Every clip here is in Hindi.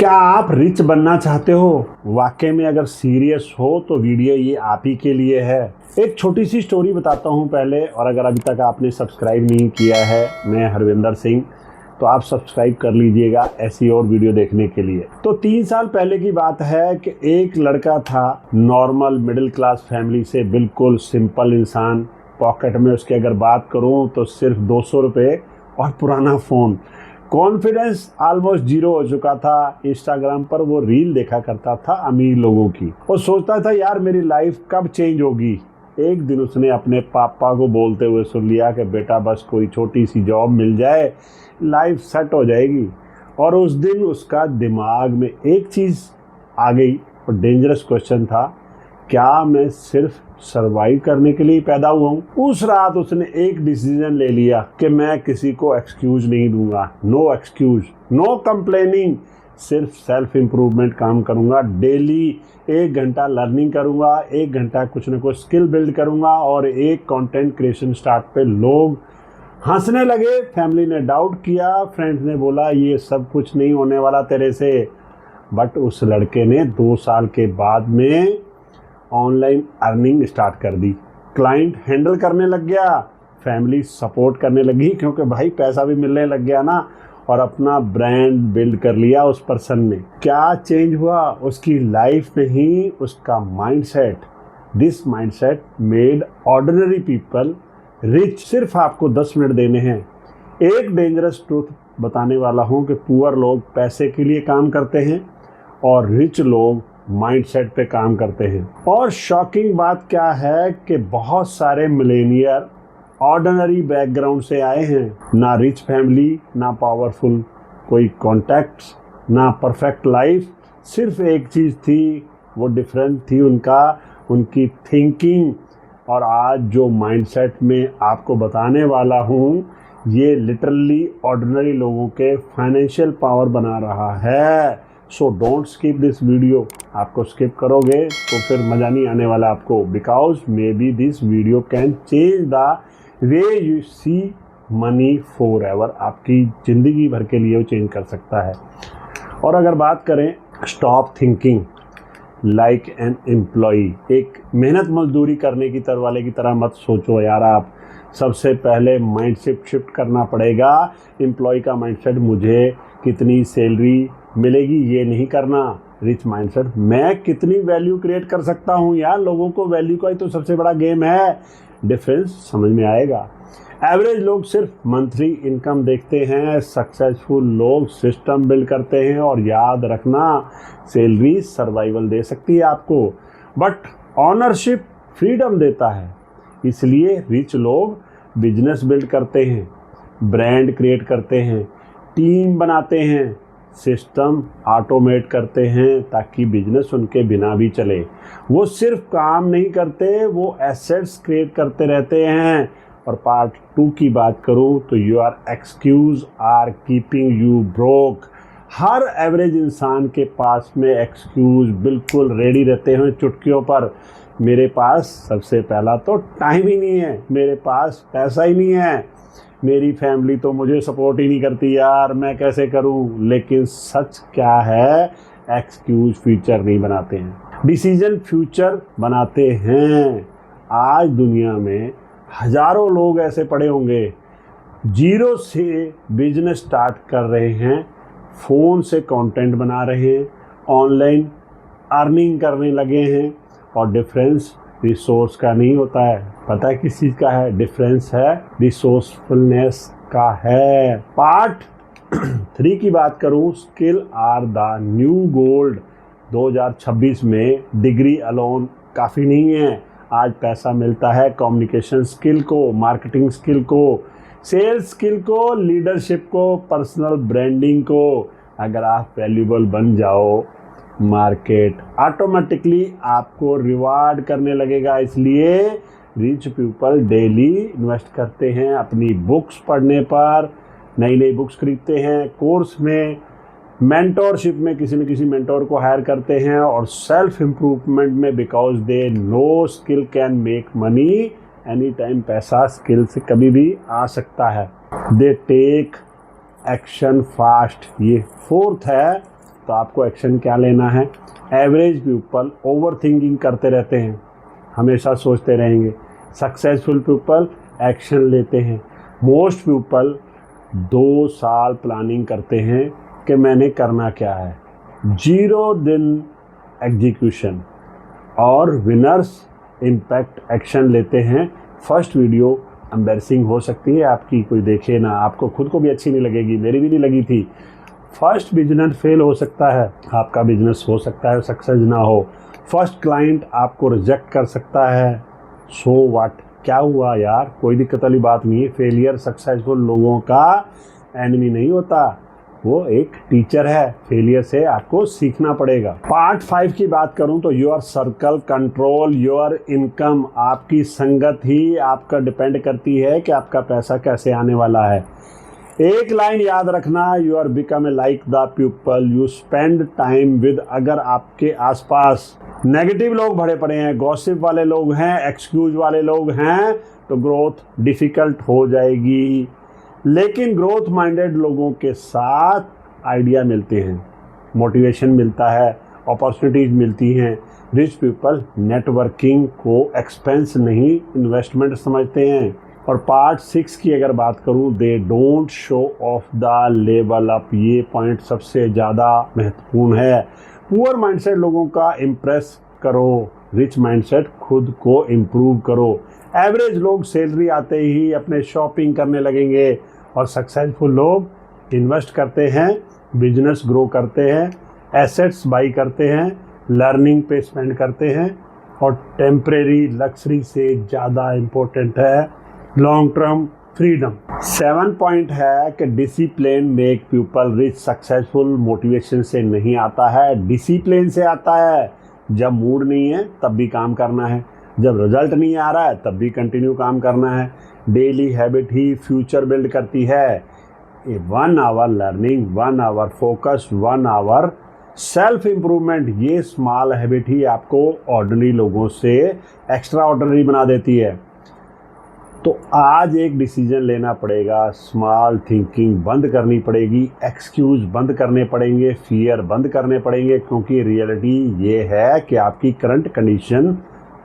क्या आप रिच बनना चाहते हो? वाकई में अगर सीरियस हो तो वीडियो ये आप ही के लिए है। एक छोटी सी स्टोरी बताता हूँ पहले, और अगर अभी तक आपने सब्सक्राइब नहीं किया है, मैं हरविंदर सिंह, तो आप सब्सक्राइब कर लीजिएगा ऐसी और वीडियो देखने के लिए। तो 3 साल पहले की बात है कि एक लड़का था, नॉर्मल मिडिल क्लास फैमिली से, बिल्कुल सिंपल इंसान। पॉकेट में उसकी अगर बात करूँ तो सिर्फ 200 रुपये और पुराना फ़ोन। कॉन्फिडेंस ऑलमोस्ट जीरो हो चुका था। इंस्टाग्राम पर वो रील देखा करता था अमीर लोगों की, और सोचता था यार मेरी लाइफ कब चेंज होगी। एक दिन उसने अपने पापा को बोलते हुए सुन लिया कि बेटा बस कोई छोटी सी जॉब मिल जाए, लाइफ सेट हो जाएगी। और उस दिन उसका दिमाग में एक चीज़ आ गई, और डेंजरस क्वेश्चन था, क्या मैं सिर्फ सरवाइव करने के लिए पैदा हुआ हूँ? उस रात उसने एक डिसीजन ले लिया कि मैं किसी को एक्सक्यूज नहीं दूंगा। नो एक्सक्यूज, नो कंप्लेनिंग, सिर्फ सेल्फ इम्प्रूवमेंट काम करूंगा। डेली 1 घंटा लर्निंग करूंगा, 1 घंटा कुछ न कुछ स्किल बिल्ड करूंगा, और एक कंटेंट क्रिएशन स्टार्ट पे। लोग हंसने लगे, फैमिली ने डाउट किया, फ्रेंड्स ने बोला ये सब कुछ नहीं होने वाला तेरे से। बट उस लड़के ने 2 साल के बाद में ऑनलाइन अर्निंग स्टार्ट कर दी, क्लाइंट हैंडल करने लग गया, फैमिली सपोर्ट करने लगी, क्योंकि भाई पैसा भी मिलने लग गया ना, और अपना ब्रांड बिल्ड कर लिया उस पर्सन ने। क्या चेंज हुआ? उसकी लाइफ नहीं, उसका mindset. This mindset made ordinary people rich. सिर्फ आपको 10 मिनट देने हैं। एक डेंजरस ट्रूथ बताने वाला हूँ कि पुअर लोग पैसे के लिए काम करते हैं और रिच लोग माइंडसेट पे काम करते हैं। और शॉकिंग बात क्या है कि बहुत सारे मिलेनियर ऑर्डिनरी बैकग्राउंड से आए हैं। ना रिच फैमिली, ना पावरफुल कोई कॉन्टैक्ट्स, ना परफेक्ट लाइफ। सिर्फ एक चीज़ थी, वो डिफरेंट थी उनकी थिंकिंग। और आज जो माइंडसेट में आपको बताने वाला हूँ, ये लिटरली ऑर्डिनरी लोगों के फाइनेंशियल पावर बना रहा है। So don't skip this video. आपको स्किप करोगे तो फिर मज़ा नहीं आने वाला आपको, because maybe this video can change the way you see money forever. आपकी ज़िंदगी भर के लिए वो चेंज कर सकता है। और अगर बात करें stop thinking like an employee, एक मेहनत मजदूरी करने की वाले की तरह मत सोचो यार आप। सबसे पहले माइंडसेट शिफ्ट करना पड़ेगा। एम्प्लॉय का माइंडसेट, मुझे कितनी सैलरी मिलेगी ये नहीं करना। रिच माइंडसेट, मैं कितनी वैल्यू क्रिएट कर सकता हूँ यार, लोगों को वैल्यू का ही तो सबसे बड़ा गेम है। डिफरेंस समझ में आएगा। एवरेज लोग सिर्फ मंथली इनकम देखते हैं, सक्सेसफुल लोग सिस्टम बिल्ड करते हैं। और याद रखना, सैलरी सर्वाइवल दे सकती है आपको, बट ऑनरशिप फ्रीडम देता है। इसलिए रिच लोग बिजनेस बिल्ड करते हैं, ब्रांड क्रिएट करते हैं, टीम बनाते हैं, सिस्टम ऑटोमेट करते हैं ताकि बिजनेस उनके बिना भी चले। वो सिर्फ काम नहीं करते, वो एसेट्स क्रिएट करते रहते हैं। और पार्ट 2 की बात करूं तो your excuses are keeping you broke. हर एवरेज इंसान के पास में एक्सक्यूज बिल्कुल रेडी रहते हैं चुटकियों पर। मेरे पास सबसे पहला तो टाइम ही नहीं है, मेरे पास पैसा ही नहीं है, मेरी फैमिली तो मुझे सपोर्ट ही नहीं करती यार, मैं कैसे करूं। लेकिन सच क्या है, एक्सक्यूज फ्यूचर नहीं बनाते हैं, डिसीजन फ्यूचर बनाते हैं। आज दुनिया में हजारों लोग ऐसे पड़े होंगे, जीरो से बिजनेस स्टार्ट कर रहे हैं, फ़ोन से कंटेंट बना रहे हैं, ऑनलाइन अर्निंग करने लगे हैं। और डिफरेंस रिसोर्स का नहीं होता है, पता है किस चीज़ का है? डिफरेंस है रिसोर्सफुलनेस का है। पार्ट 3 की बात करूं, skill are the new gold. 2026 में डिग्री अलोन काफ़ी नहीं है। आज पैसा मिलता है कम्युनिकेशन स्किल को, मार्केटिंग स्किल को, सेल्स स्किल को, लीडरशिप को, पर्सनल ब्रांडिंग को। अगर आप वैल्यूबल बन जाओ, मार्केट ऑटोमेटिकली आपको रिवार्ड करने लगेगा। इसलिए रिच पीपल डेली इन्वेस्ट करते हैं अपनी बुक्स पढ़ने पर, नई नई बुक्स खरीदते हैं, कोर्स में, मेंटोरशिप में किसी न किसी मेंटोर को हायर करते हैं, और सेल्फ इम्प्रूवमेंट में, because they know skill can make money any time. पैसा स्किल से कभी भी आ सकता है। They take action fast. ये 4th है तो आपको एक्शन क्या लेना है। एवरेज पीपल ओवर थिंकिंग करते रहते हैं, हमेशा सोचते रहेंगे। सक्सेसफुल पीपल एक्शन लेते हैं। मोस्ट पीपल 2 साल प्लानिंग करते हैं कि मैंने करना क्या है, 0 दिन एग्जीक्यूशन। और विनर्स इम्पैक्ट एक्शन लेते हैं। फर्स्ट वीडियो एम्बैरसिंग हो सकती है आपकी, कोई देखे ना, आपको खुद को भी अच्छी नहीं लगेगी, मेरी भी नहीं लगी थी। फर्स्ट बिजनेस फेल हो सकता है, आपका बिजनेस हो सकता है सक्सेस ना हो। फर्स्ट क्लाइंट आपको रिजेक्ट कर सकता है, सो व्हाट, क्या हुआ यार, कोई दिक्कत वाली बात नहीं है। फेलियर सक्सेसफुल लोगों का एनिमी नहीं होता, वो एक टीचर है। फेलियर से आपको सीखना पड़ेगा। पार्ट 5 की बात करूं तो your circle control your income. आपकी संगत ही आपका डिपेंड करती है कि आपका पैसा कैसे आने वाला है। एक लाइन याद रखना, you are become a like the people you spend time with. अगर आपके आसपास नेगेटिव लोग भरे पड़े हैं, गॉसिप वाले लोग हैं, एक्सक्यूज वाले लोग हैं, तो ग्रोथ डिफिकल्ट हो जाएगी। लेकिन ग्रोथ माइंडेड लोगों के साथ आइडिया मिलते हैं, मोटिवेशन मिलता है, अपॉर्चुनिटीज मिलती हैं। रिच पीपल नेटवर्किंग को एक्सपेंस नहीं इन्वेस्टमेंट समझते हैं। और पार्ट 6 की अगर बात करूं, they don't show off the level up. ये पॉइंट सबसे ज़्यादा महत्वपूर्ण है। पुअर माइंडसेट लोगों का इम्प्रेस करो, रिच माइंडसेट खुद को इम्प्रूव करो। एवरेज लोग सैलरी आते ही अपने शॉपिंग करने लगेंगे, और सक्सेसफुल लोग इन्वेस्ट करते हैं, बिजनेस ग्रो करते हैं, एसेट्स बाई करते हैं, लर्निंग पे स्पेंड करते हैं। और टेम्परेरी लग्जरी से ज़्यादा इम्पोर्टेंट है लॉन्ग टर्म फ्रीडम। 7 पॉइंट है कि discipline make people rich. Successful motivation से नहीं आता है, डिसिप्लिन से आता है। जब मूड नहीं है तब भी काम करना है, जब रिजल्ट नहीं आ रहा है तब भी कंटिन्यू काम करना है। डेली हैबिट ही फ्यूचर बिल्ड करती है। 1 hour learning, 1 hour focus, 1 hour self improvement, ये स्मॉल हैबिट ही आपको ऑर्डिनरी लोगों से एक्स्ट्रा ऑर्डिनरी बना देती है। तो आज एक डिसीजन लेना पड़ेगा, स्मॉल थिंकिंग बंद करनी पड़ेगी, एक्सक्यूज बंद करने पड़ेंगे, फियर बंद करने पड़ेंगे। क्योंकि रियलिटी ये है कि आपकी करंट कंडीशन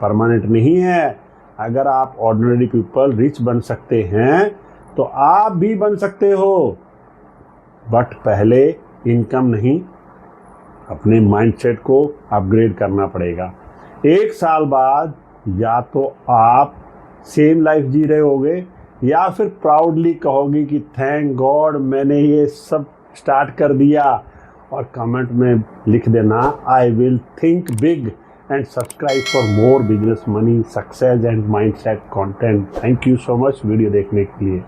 परमानेंट नहीं है। अगर आप ऑर्डिनरी पीपल रिच बन सकते हैं तो आप भी बन सकते हो, बट पहले इनकम नहीं, अपने माइंडसेट को अपग्रेड करना पड़ेगा। 1 साल बाद या तो आप सेम लाइफ जी रहे होगे, या फिर प्राउडली कहोगे कि थैंक गॉड मैंने ये सब स्टार्ट कर दिया। और कमेंट में लिख देना I will think big and subscribe for more business, money, success and mindset content. Thank you so much video देखने के लिए।